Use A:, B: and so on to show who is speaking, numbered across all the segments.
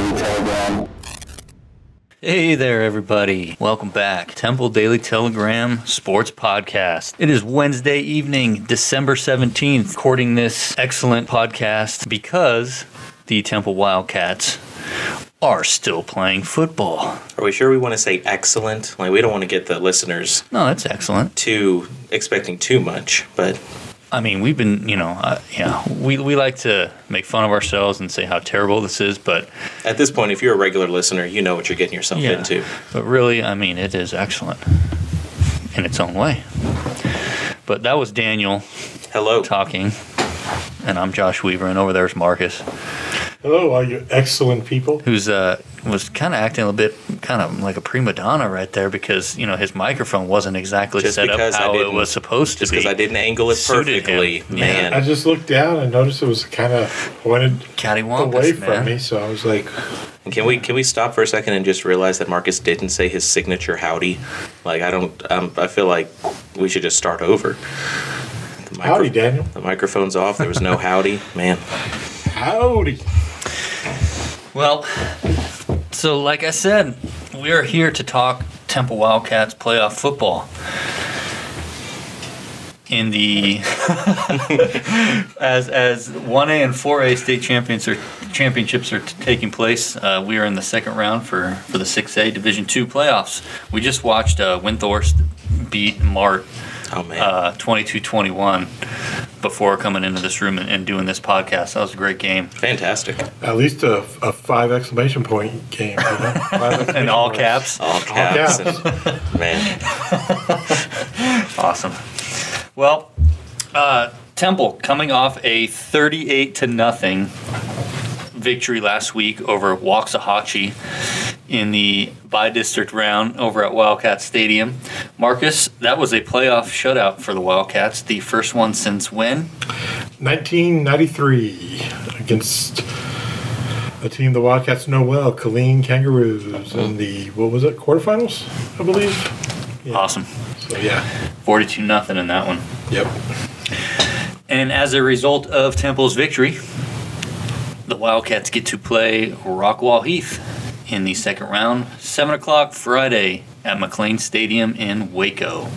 A: Daily Telegram.
B: Hey there, everybody. Welcome back. Temple Daily Telegram Sports Podcast. It is Wednesday evening, December 17th, recording this excellent podcast because the Temple Wildcats are still playing football.
C: Are we sure we want to say excellent? Like, we don't want to get the listeners
B: No, that's excellent.
C: too expecting too much, but
B: I mean, we've been, we like to make fun of ourselves and say how terrible this is, but
C: at this point, if you're a regular listener, you know what you're getting yourself into.
B: But really, I mean, it is excellent in its own way. But that was Daniel
C: Hello.
B: talking, and I'm Josh Weaver, and over there's Marcus,
D: Hello, all you excellent people.
B: who's was kind of acting a bit kind of like a prima donna right there because, his microphone wasn't exactly
C: Just
B: set up
C: because
B: how it was supposed to be.
C: Just because I didn't angle it
B: Suited
C: perfectly,
B: him.
C: man.
D: I just looked down and noticed it was kind of pointed
B: Cattywampus,
D: away
B: man.
D: from me, so I was like,
C: Can we stop for a second and just realize that Marcus didn't say his signature howdy? Like, I feel like we should just start over.
D: howdy, Daniel.
C: The microphone's off. There was no howdy. Man.
D: Howdy.
B: Well, so like I said, we are here to talk Temple Wildcats playoff football. In the as 1A and 4A state championships are taking place, we are in the second round for the 6A Division II playoffs. We just watched Windthorst beat Mart 22-21 before coming into this room and doing this podcast. That was a great game.
C: Fantastic.
D: At least a 5 exclamation point game. 5 exclamation
B: In all
D: points.
B: caps.
C: All caps.
D: caps.
C: Man.
B: Awesome. Well, Temple coming off a 38-0 victory last week over Waxahachie in the bi-district round over at Wildcat Stadium. Marcus, that was a playoff shutout for the Wildcats, the first one since when?
D: 1993 against a team the Wildcats know well, Killeen Kangaroos, in the, quarterfinals, I believe? Yeah.
B: Awesome.
D: So, yeah.
B: 42-0 in that one.
D: Yep.
B: And as a result of Temple's victory, the Wildcats get to play Rockwall-Heath in the second round, 7 o'clock Friday at McLean Stadium in Waco.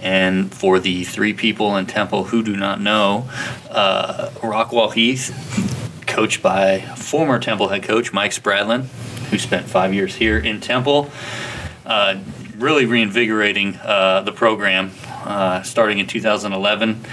B: And for the three people in Temple who do not know, Rockwall-Heath, coached by former Temple head coach Mike Spradlin, who spent 5 years here in Temple, really reinvigorating the program. Starting in 2011,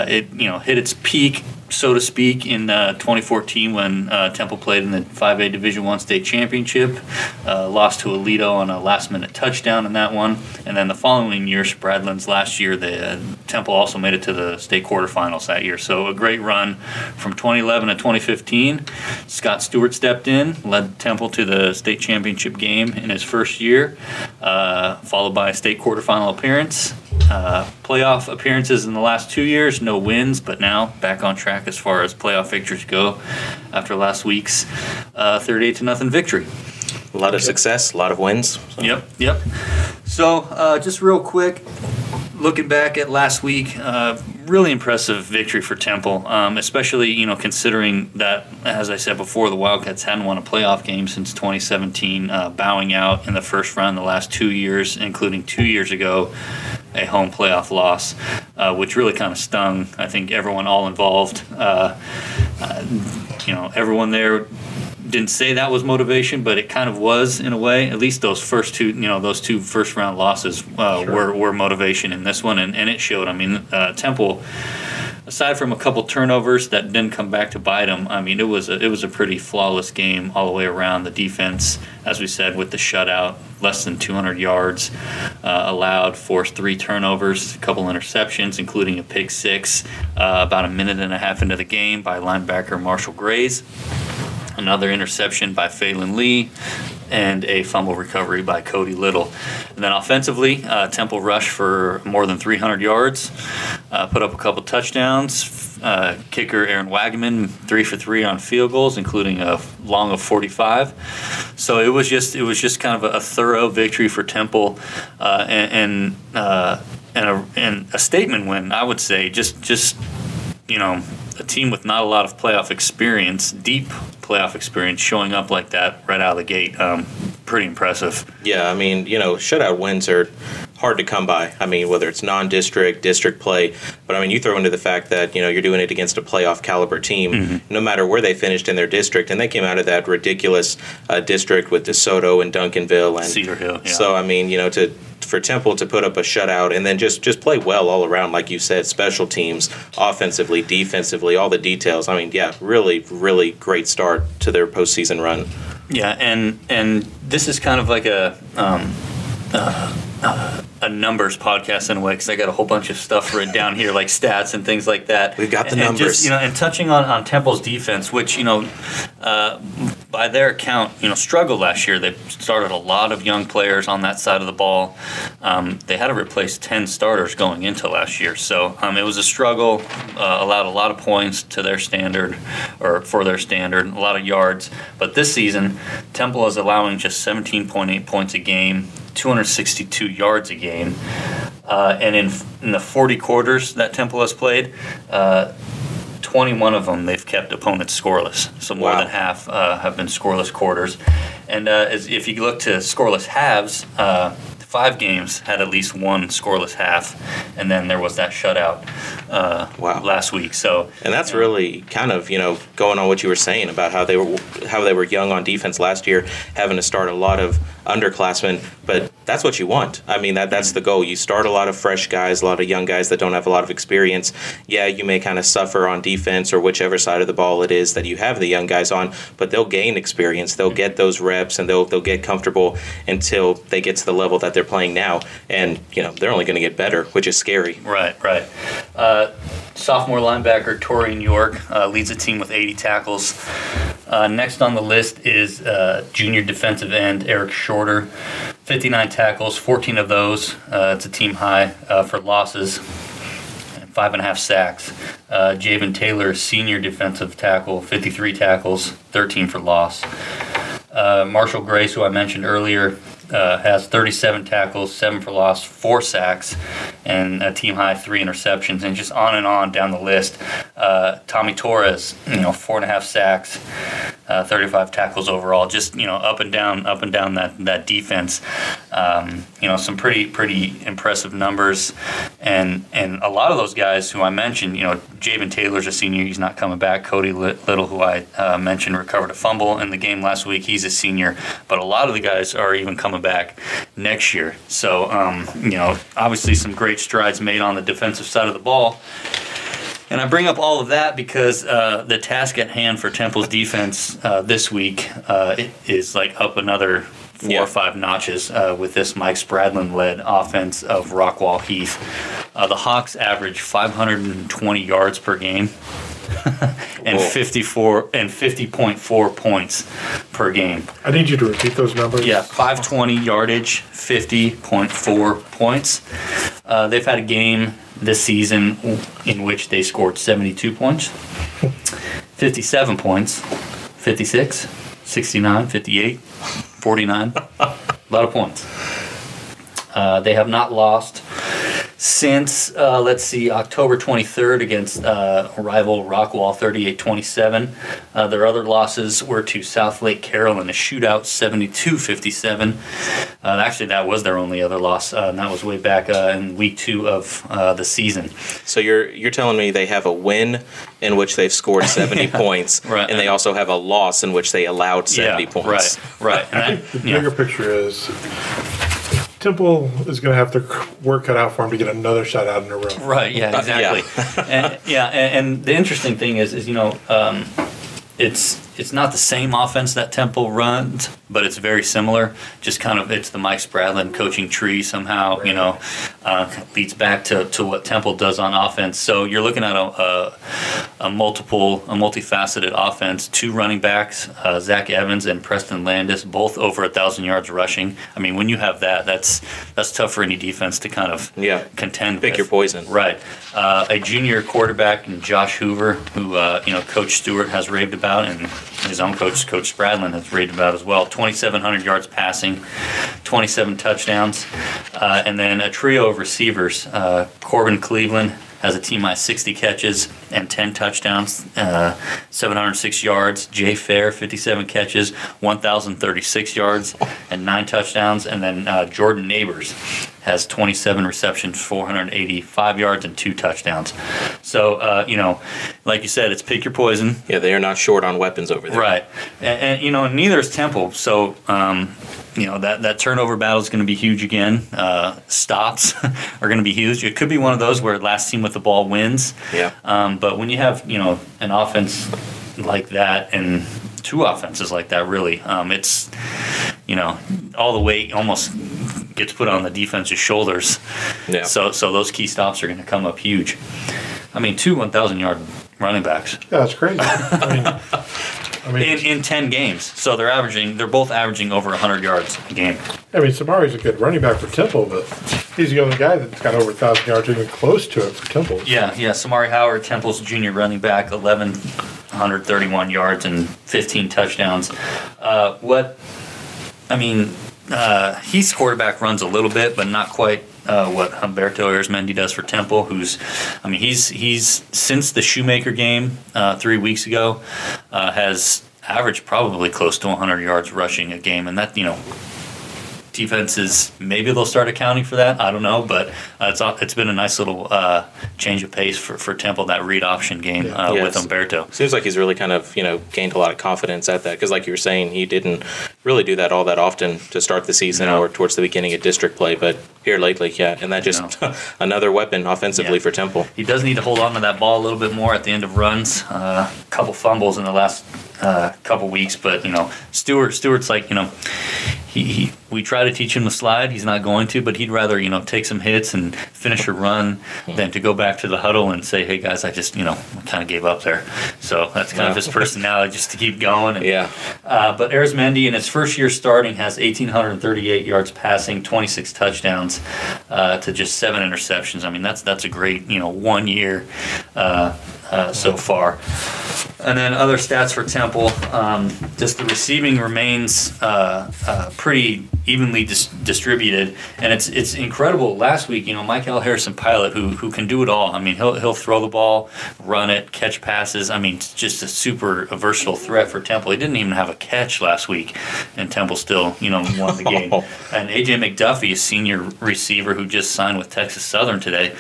B: it hit its peak, so to speak, in 2014 when Temple played in the 5A Division I state championship, lost to Aledo on a last-minute touchdown in that one, and then the following year, Spradlin's last year, the Temple also made it to the state quarterfinals that year. So a great run from 2011 to 2015. Scott Stewart stepped in, led Temple to the state championship game in his first year, followed by a state quarterfinal appearance. Playoff appearances in the last 2 years, no wins, but now back on track as far as playoff victories go after last week's 38-0 victory.
C: A lot of success, a lot of wins. So.
B: Yep. So just real quick, looking back at last week, really impressive victory for Temple, especially considering that, as I said before, the Wildcats hadn't won a playoff game since 2017, bowing out in the first round the last 2 years, including 2 years ago, a home playoff loss, which really kind of stung, I think, everyone all involved. Everyone there didn't say that was motivation, but it kind of was in a way. At least those first two, those two first round losses were motivation in this one, and it showed. I mean, Temple, aside from a couple turnovers that didn't come back to bite them, I mean, it was a pretty flawless game all the way around. The defense, as we said, with the shutout, less than 200 yards allowed, forced 3 turnovers, a couple interceptions, including a pick six about a minute and a half into the game by linebacker Marshall Grays. Another interception by Phelan Lee, and a fumble recovery by Cody Little. And then offensively, Temple rushed for more than 300 yards, put up a couple touchdowns. Kicker Aaron Wagaman 3 for 3 on field goals, including a long of 45. So it was just kind of a thorough victory for Temple, and a statement win, I would say. Just a team with not a lot of playoff experience, deep playoff experience, showing up like that right out of the gate, pretty impressive.
C: Yeah, I mean, shutout wins are hard to come by. I mean, whether it's non-district, district play, but I mean, you throw into the fact that, you're doing it against a playoff caliber team, no matter where they finished in their district, and they came out of that ridiculous district with DeSoto and Duncanville and
B: Cedar Hill. Yeah.
C: So, I mean, for Temple to put up a shutout and then just play well all around, like you said, special teams, offensively, defensively, all the details. I mean, yeah, really, really great start to their postseason run.
B: Yeah, and this is kind of like a numbers podcast in a way, because I got a whole bunch of stuff written down here, like stats and things like that.
C: We've got the numbers.
B: And just, and touching on Temple's defense, which, by their account, struggled last year. They started a lot of young players on that side of the ball. They had to replace 10 starters going into last year. So it was a struggle, allowed a lot of points to their standard, or for their standard, a lot of yards. But this season, Temple is allowing just 17.8 points a game, 262 yards a game, and in the 40 quarters that Temple has played, 21 of them they've kept opponents scoreless. So more than half have been scoreless quarters. And if you look to scoreless halves, 5 games had at least one scoreless half, and then there was that shutout last week. So,
C: and that's really kind of going on what you were saying about how they were young on defense last year, having to start a lot of underclassmen, but that's what you want. I mean, that's the goal. You start a lot of fresh guys, a lot of young guys that don't have a lot of experience. Yeah, you may kind of suffer on defense or whichever side of the ball it is that you have the young guys on, but they'll gain experience. They'll get those reps, and they'll get comfortable until they get to the level that they're playing now. And, they're only going to get better, which is scary.
B: Right. Sophomore linebacker Torian York leads the team with 80 tackles. Next on the list is junior defensive end Eric Shorter, 59 tackles, 14 of those. It's a team high for losses, and 5.5 sacks. Javen Taylor, senior defensive tackle, 53 tackles, 13 for loss. Marshall Grace, who I mentioned earlier, has 37 tackles, 7 for loss, 4 sacks, and a team high 3 interceptions, and just on down the list. Tommy Torres, 4.5 sacks, 35 tackles overall. Just up and down that defense. Some pretty impressive numbers, and a lot of those guys who I mentioned. Javen Taylor's a senior; he's not coming back. Cody Little, who I mentioned, recovered a fumble in the game last week. He's a senior, but a lot of the guys are even coming back next year. So, obviously some great strides made on the defensive side of the ball. And I bring up all of that because the task at hand for Temple's defense this week is like up another 4 or 5 notches with this Mike Spradlin-led offense of Rockwall-Heath. The Hawks average 520 yards per game. and 50.4 points per game.
D: I need you to repeat those numbers.
B: Yeah, 520 yardage, 50.4 points. They've had a game this season in which they scored 72 points, 57 points, 56, 69, 58, 49. A lot of points. They have not lost since, October 23rd against rival Rockwall, 38-27. Their other losses were to South Lake Carroll in a shootout, 72-57. Actually, that was their only other loss, and that was way back in week 2 of the season.
C: So you're telling me they have a win in which they've scored 70 points,
B: right,
C: and they also have a loss in which they allowed 70 points.
B: Right.
D: The bigger picture is Temple is going to have to work cut out for him to get another shot out in a row.
B: Right. Yeah. Exactly. And the interesting thing is it's not the same offense that Temple runs, but it's very similar. Just kind of it's the Mike Spradlin coaching tree somehow. Right. Leads back to what Temple does on offense. So you're looking at a multifaceted offense. 2 running backs, Zach Evans and Preston Landis, both over 1,000 yards rushing. I mean, when you have that, that's tough for any defense to kind of contend.
C: Pick
B: with.
C: your poison.
B: Right. A junior quarterback, Josh Hoover, who Coach Stewart has raved about, and his own coach Spradlin, has raved about as well. 2,700 yards passing, 27 touchdowns, and then a trio of receivers: Corbin Cleveland, has a team high 60 catches and 10 touchdowns, 706 yards. Jay Fair, 57 catches, 1,036 yards, and 9 touchdowns. And then Jordan Neighbors has 27 receptions, 485 yards, and 2 touchdowns. So, like you said, it's pick your poison.
C: Yeah, they are not short on weapons over there.
B: Right. And neither is Temple. So, that turnover battle is going to be huge again. Stops are going to be huge. It could be one of those where last team with the ball wins.
C: Yeah.
B: But when you have, an offense like that and 2 offenses like that, really, it's, all the weight almost gets put on the defense's shoulders.
C: Yeah.
B: So those key stops are going to come up huge. I mean, 2 1,000-yard running backs.
D: Yeah, that's crazy. I mean,
B: in 10 games. So they're both averaging over 100 yards a game.
D: I mean, Samari's a good running back for Temple, but he's the only guy that's got over 1,000 yards, even close to it for Temple.
B: Yeah. Samari Howard, Temple's junior running back, 1,131 yards and 15 touchdowns. Heath's quarterback runs a little bit, but not quite what Humberto Arizmendi does for Temple. He's since the Shoemaker game 3 weeks ago has averaged probably close to 100 yards rushing a game, and that defenses, maybe they'll start accounting for that. I don't know, but it's been a nice little change of pace for Temple, that read option game with Humberto.
C: Seems like he's really kind of gained a lot of confidence at that, because like you were saying, he didn't really do that all that often to start the season or towards the beginning of district play, but here lately, and that just another weapon offensively for Temple. He
B: does need to hold on to that ball a little bit more at the end of runs. A couple fumbles in the last couple weeks, but Stewart's like we try to teach him to slide. He's not going to, but he'd rather take some hits and finish a run than to go back to the huddle and say, "Hey guys, I just I kind of gave up there." So that's kind of his personality, just to keep going. And, but Arizmendi in his first year starting has 1,838 yards passing, 26 touchdowns to just 7 interceptions. I mean that's a great 1 year so far. And then other stats for Temple, just the receiving remains pretty evenly distributed, and it's incredible. Last week, Michael Harrison-Pilot, who can do it all. I mean, he'll throw the ball, run it, catch passes. I mean, just a super versatile threat for Temple. He didn't even have a catch last week, and Temple still, won the game. And A.J. McDuffie, a senior receiver who just signed with Texas Southern today,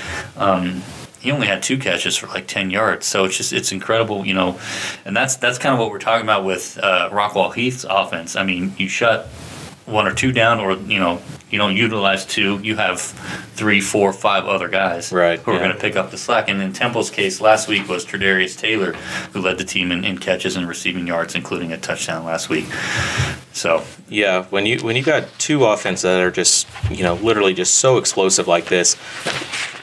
B: he only had 2 catches for like 10 yards. So it's incredible, and that's kind of what we're talking about with Rockwall-Heath's offense. I mean, you shut 1 or 2 down, or you don't utilize 2. You have 3, 4, 5 other guys who are going to pick up the slack. And in Temple's case, last week was Tredarius Taylor, who led the team in catches and receiving yards, including a touchdown last week. So
C: when you got 2 offenses that are just literally just so explosive like this,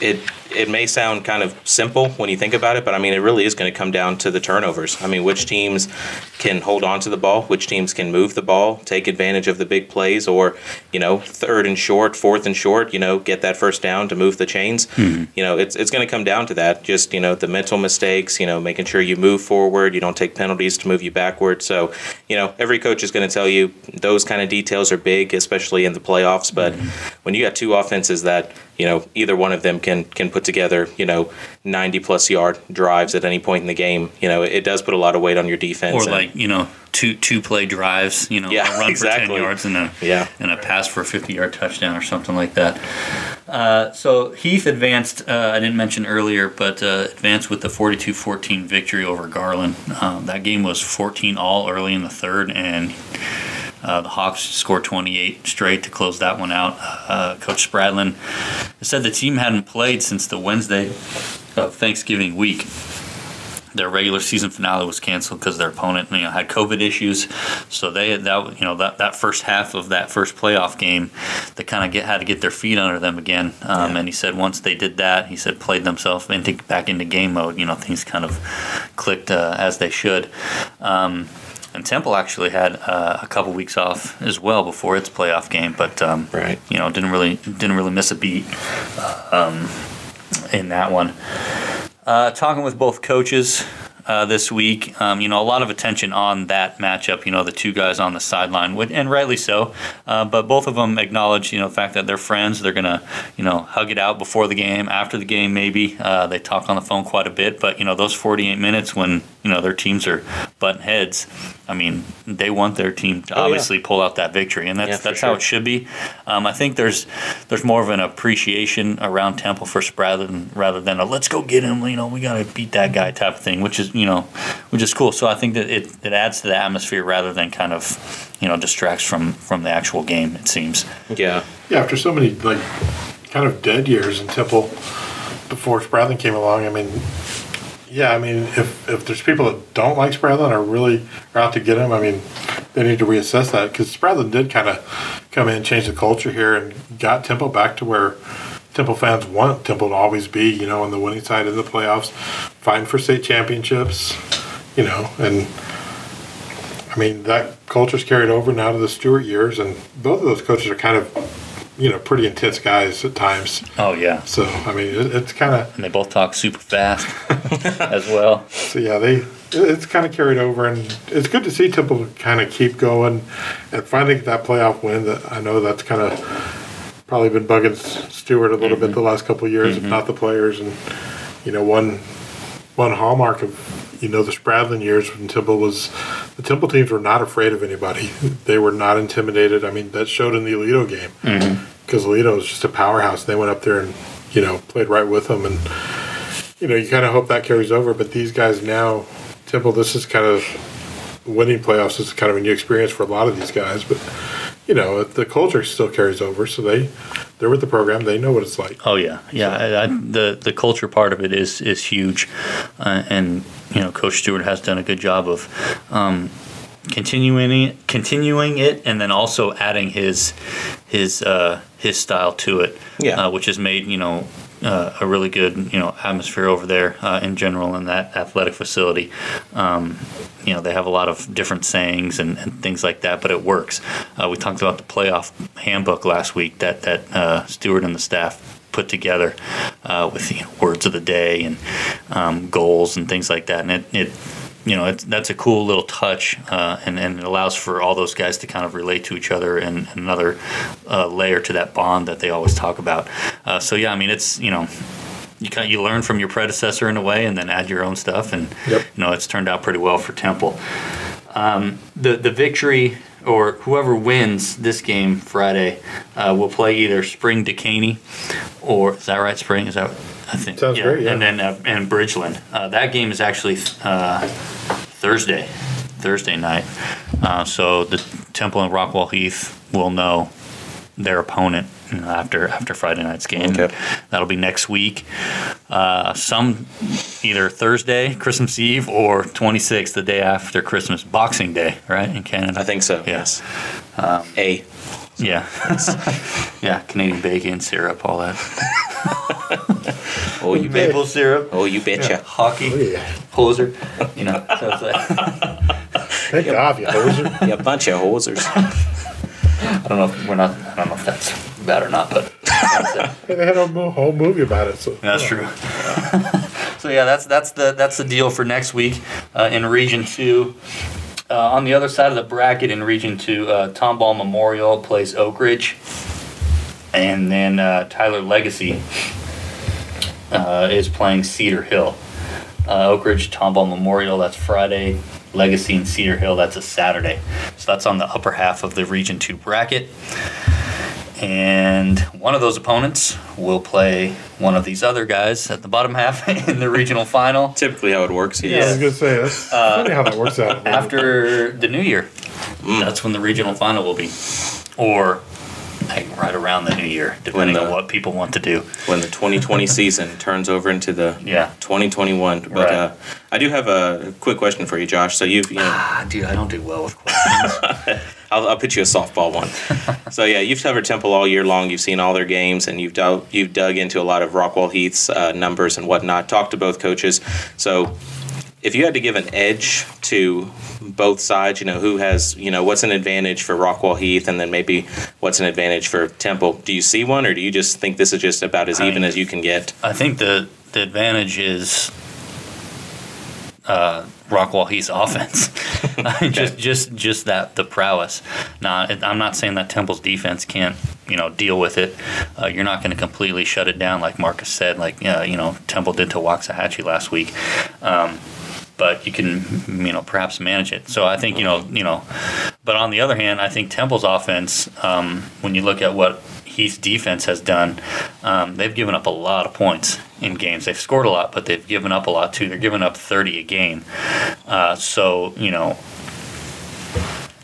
C: it may sound kind of simple when you think about it, but I mean, it really is going to come down to the turnovers. I mean, which teams can hold on to the ball, which teams can move the ball, take advantage of the big plays, or, 3rd and short, 4th and short, get that first down to move the chains.
B: Mm-hmm.
C: It's going to come down to that. Just, the mental mistakes, making sure you move forward, you don't take penalties to move you backward. So, every coach is going to tell you those kind of details are big, especially in the playoffs. But when you got 2 offenses that, either one of them can put together, 90-plus yard drives at any point in the game, it does put a lot of weight on your defense.
B: Or two play drives, a run for 10 yards and a pass for a 50-yard touchdown or something like that. So Heath advanced, I didn't mention earlier, but advanced with the 42-14 victory over Garland. That game was 14-all early in the 3rd, and the Hawks scored 28 straight to close that one out. Coach Spradlin said the team hadn't played since the Wednesday of Thanksgiving week. Their regular season finale was canceled because their opponent, had COVID issues. So they had that first half of that first playoff game, they kind of had to get their feet under them again. And he said once they did that, he said played themselves back into game mode. Things kind of clicked as they should. And Temple actually had a couple weeks off as well before its playoff game, but didn't really miss a beat in that one. Talking with both coaches, this week. A lot of attention on that matchup. The two guys on the sideline, and rightly so. But both of them acknowledge, the fact that they're friends. They're gonna, hug it out before the game, after the game, maybe. They talk on the phone quite a bit. But those 48 minutes when their teams are butting heads. I mean, they want their team to obviously pull out that victory, and that's how it should be. I think there's more of an appreciation around Temple for Spradlin rather than a let's go get him. We got to beat that guy type of thing, which is cool. So I think that it adds to the atmosphere rather than kind of distracts from the actual game. It seems.
D: Yeah. After so many kind of dead years in Temple before Spradlin came along, I mean. Yeah, I mean, if there's people that don't like Spradlin or really are out to get him, I mean, they need to reassess that because Spradlin did kind of come in, change the culture here, and got Temple back to where Temple fans want Temple to always be, on the winning side of the playoffs, fighting for state championships, and I mean, that culture's carried over now to the Stewart years, and both of those coaches are kind of pretty intense guys at times.
B: Oh, yeah.
D: So, I mean, it's kind of...
B: And they both talk super fast as well.
D: So, yeah, it's kind of carried over, and it's good to see Temple kind of keep going and finally get that playoff win. That I know that's kind of probably been bugging Stewart a little bit the last couple of years, if not the players. And, one hallmark of, the Spradlin years when the Temple teams were not afraid of anybody. They were not intimidated. I mean, that showed in the Alito game because Alito was just a powerhouse. They went up there and, played right with them. And, you kind of hope that carries over. But these guys now, Temple, this is kind of winning playoffs. This is kind of a new experience for a lot of these guys. But, the culture still carries over. So they're with the program. They know what it's like.
B: Oh, yeah. Yeah. The culture part of it is huge. And Coach Stewart has done a good job of continuing it, and then also adding his style to it, which has made a really good atmosphere over there in general in that athletic facility. They have a lot of different sayings and things like that, but it works. We talked about the playoff handbook last week that Stewart and the staff put together with words of the day and goals and things like that, and that's a cool little touch, and it allows for all those guys to kind of relate to each other and another layer to that bond that they always talk about. So yeah, I mean, it's you learn from your predecessor in a way, and then add your own stuff, and it's turned out pretty well for Temple. The victory, or whoever wins this game Friday, will play either Spring Decaney, or is that right? Spring, is that? I think
D: sounds great. Yeah.
B: And then and Bridgeland. That game is actually Thursday night. So the Temple and Rockwall-Heath will know their opponent after Friday night's game.
C: Okay.
B: That'll be next week. Some either Thursday, Christmas Eve, or 26th, the day after Christmas, Boxing Day, right, in Canada?
C: I think so.
B: Yes.
C: Yeah.
B: Yeah, Canadian bacon, syrup, all that.
C: Oh, you
B: maple syrup.
C: Oh, you betcha.
B: Yeah. Hockey.
D: Oh, yeah.
B: Hoser. So it's like
D: Thank God, you hoser.
C: You bunch of hosers.
B: I don't know if that's bad or not, but
D: Hey, they had a whole movie about it. So
B: that's true. So yeah, that's the deal for next week in Region 2. On the other side of the bracket in Region 2, Tomball Memorial plays Oak Ridge, and then Tyler Legacy is playing Cedar Hill. Oak Ridge, Tomball Memorial, that's Friday. Legacy and Cedar Hill, that's a Saturday. So that's on the upper half of the Region 2 bracket. And one of those opponents will play one of these other guys at the bottom half in the regional final.
C: Typically how it works.
D: Yeah, I was going to say, that's funny how that works out.
B: After the new year. That's when the regional final will be. Or right around the new year, depending on what people want to do.
C: When the 2020 season turns over into the 2021. But
B: right.
C: I do have a quick question for you, Josh. So
B: dude, I don't do well with questions.
C: I'll pitch you a softball one. So yeah, you've covered Temple all year long. You've seen all their games, and you've dug into a lot of Rockwall-Heath's numbers and whatnot. Talked to both coaches. So if you had to give an edge to both sides, who has, what's an advantage for Rockwall-Heath, and then maybe what's an advantage for Temple? Do you see one, or do you just think this is just about as even as you can get?
B: I think the advantage is Rockwall-Heath's offense. just that the prowess. Now, I'm not saying that Temple's defense can't deal with it. You're not going to completely shut it down like Marcus said, like Temple did to Waxahachie last week. But you can, perhaps manage it. So I think, but on the other hand, I think Temple's offense, when you look at what Heath's defense has done, they've given up a lot of points in games. They've scored a lot, but they've given up a lot too. They're giving up 30 a game.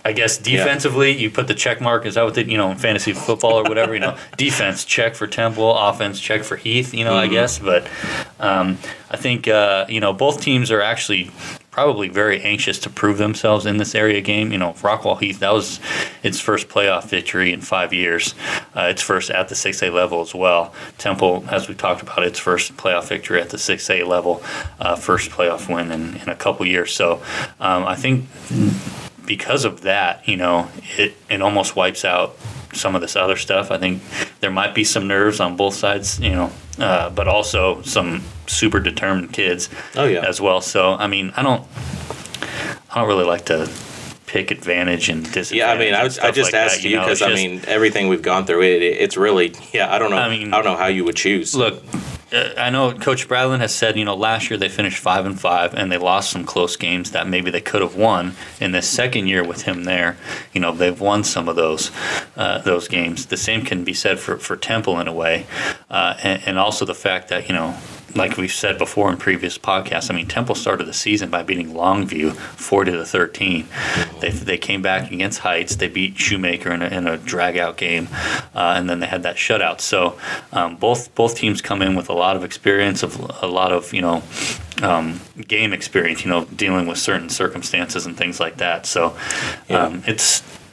B: I guess defensively, you put the check mark. Is that what in fantasy football or whatever? Defense check for Temple, offense check for Heath. I guess, but I think both teams are actually probably very anxious to prove themselves in this area game. Rockwall-Heath, that was its first playoff victory in 5 years. Its first at the 6A level as well. Temple, as we talked about, its first playoff victory at the 6A level, first playoff win in a couple years. So I think because of that, it almost wipes out some of this other stuff. I think there might be some nerves on both sides, but also some super determined kids as well. So, I don't really like to pick advantage and disadvantage. Yeah,
C: I just asked you because everything we've gone through, it's really, I don't know. I don't know how you would choose.
B: Look, I know Coach Bradlin has said, last year they finished 5-5 and they lost some close games that maybe they could have won. In this second year with him there, they've won some of those games. The same can be said for Temple in a way, and also the fact that like we've said before in previous podcasts, Temple started the season by beating Longview 40-13. They came back against Heights. They beat Shoemaker in a drag-out game, and then they had that shutout. So both teams come in with a lot of experience, a lot of game experience, dealing with certain circumstances and things like that. So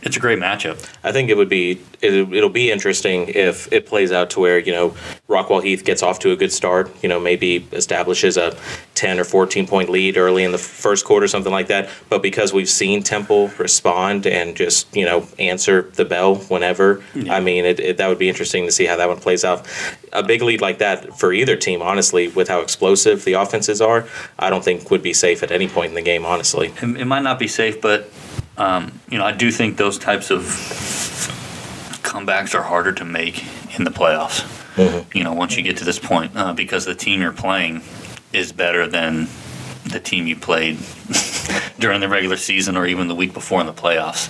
B: it's a great matchup. I
C: think it'll be interesting if it plays out to where Rockwall-Heath gets off to a good start, maybe establishes a 10 or 14 point lead early in the first quarter, something like that. But because we've seen Temple respond and just answer the bell whenever, that would be interesting to see how that one plays out. A big lead like that for either team, honestly, with how explosive the offenses are, I don't think would be safe at any point in the game. Honestly,
B: it might not be safe, but I do think those types of comebacks are harder to make in the playoffs. Mm-hmm. Once you get to this point, because the team you're playing is better than the team you played during the regular season or even the week before in the playoffs.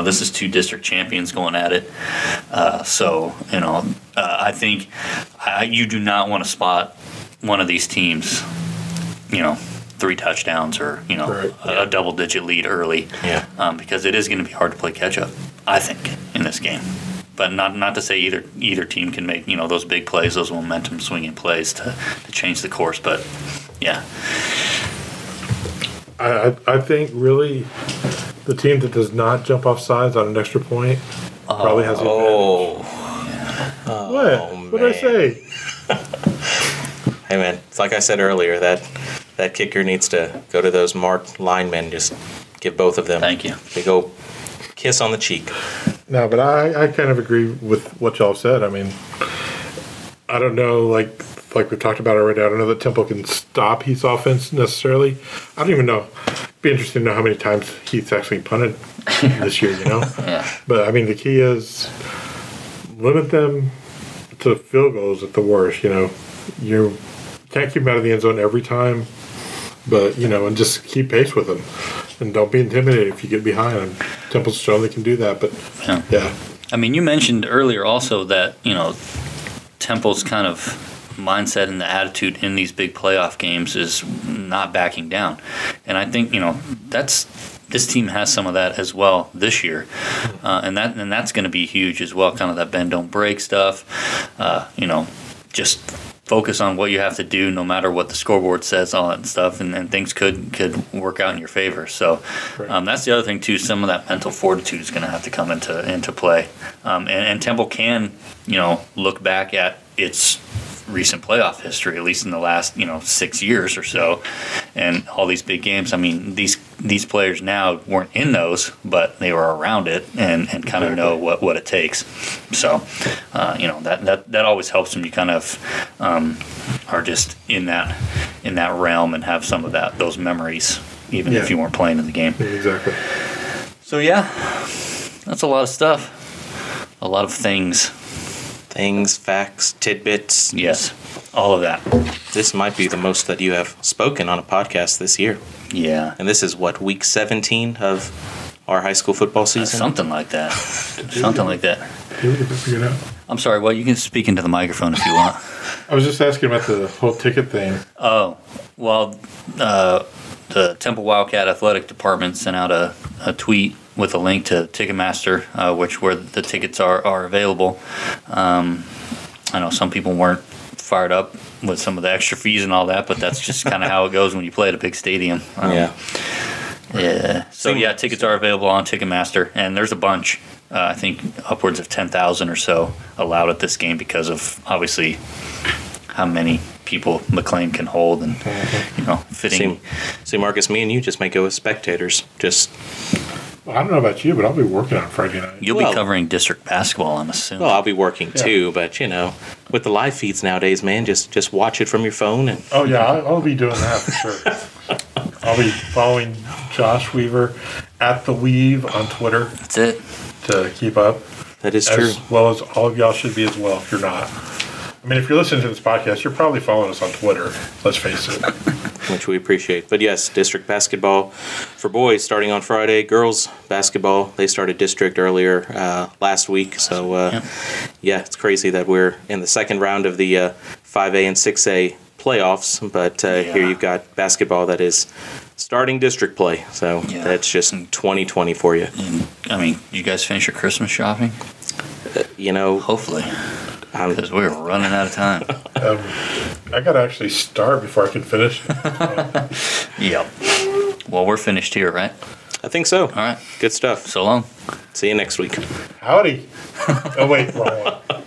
B: This is two district champions going at it. I think you do not want to spot one of these teams, 3 touchdowns or a double-digit lead early, because it is going to be hard to play catch-up, I think, in this game. But not to say either team can make those big plays, those momentum swinging plays to change the course. But
D: I think really the team that does not jump off sides on an extra point probably has the advantage. What did I say?
C: Hey man, it's like I said earlier, that kicker needs to go to those marked linemen, just give both of them they go kiss on the cheek.
D: No, but I kind of agree with what y'all said. I don't know, like we talked about already, I don't know that Temple can stop Heath's offense necessarily. I don't even know. It'd be interesting to know how many times Heath's actually punted this year,
B: Yeah.
D: But, the key is limit them to field goals at the worst, You can't keep them out of the end zone every time, but, and just keep pace with them. And don't be intimidated if you get behind them. Temple's shown they can do that, but, yeah.
B: You mentioned earlier also that, Temple's kind of mindset and the attitude in these big playoff games is not backing down. And I think, this team has some of that as well this year. And that's going to be huge as well, kind of that bend, don't break stuff. Just focus on what you have to do no matter what the scoreboard says, all that stuff, and things could work out in your favor. So that's the other thing too. Some of that mental fortitude is going to have to come into play. And Temple can, look back at its recent playoff history, at least in the last 6 years or so, and all these big games. These players now weren't in those, but they were around it and kind of know what it takes. So that always helps when you kind of are just in that realm and have some of those memories, even if you weren't playing in the game.
D: Exactly.
B: So yeah, that's a lot of stuff. A lot of things.
C: Things, facts, tidbits.
B: Yes, all of that.
C: This might be the most that you have spoken on a podcast this year.
B: Yeah.
C: And this is what, week 17 of our high school football season?
B: Something like that. Something like that.
D: You can figure it out.
B: I'm sorry, well, you can speak into the microphone if you want.
D: I was just asking about the whole ticket thing.
B: Oh, well, the Temple Wildcat Athletic Department sent out a tweet with a link to Ticketmaster, where the tickets are available. I know some people weren't fired up with some of the extra fees and all that, but that's just kind of how it goes when you play at a big stadium.
C: Yeah.
B: So yeah, tickets are available on Ticketmaster, and there's a bunch. I think upwards of 10,000 or so allowed at this game because of obviously how many people McLean can hold and fitting.
C: See, Marcus, me and you just may go as spectators.
D: Well, I don't know about you, but I'll be working on Friday night.
B: You'll be covering district basketball, I'm assuming.
C: Well, I'll be working too, but with the live feeds nowadays, man, just watch it from your phone and.
D: Oh yeah, I'll be doing that for sure. I'll be following Josh Weaver at the Weave on Twitter.
B: That's it.
D: To keep up.
C: That is true.
D: As well as all of y'all should be as well if you're not. I mean, if you're listening to this podcast, you're probably following us on Twitter. Let's face it.
C: Which we appreciate. But yes, district basketball for boys starting on Friday. Girls basketball, they started district earlier last week. So, yeah, it's crazy that we're in the second round of the 5A and 6A playoffs. But here you've got basketball that is starting district play. So that's just 2020 for you.
B: And, I mean, you guys finish your Christmas shopping? Hopefully. Because we're running out of time.
D: I got to actually start before I can finish.
B: Yep. Well, we're finished here, right?
C: I think so.
B: All right.
C: Good stuff.
B: So long.
C: See you next week.
D: Howdy. Oh, wait, wrong one.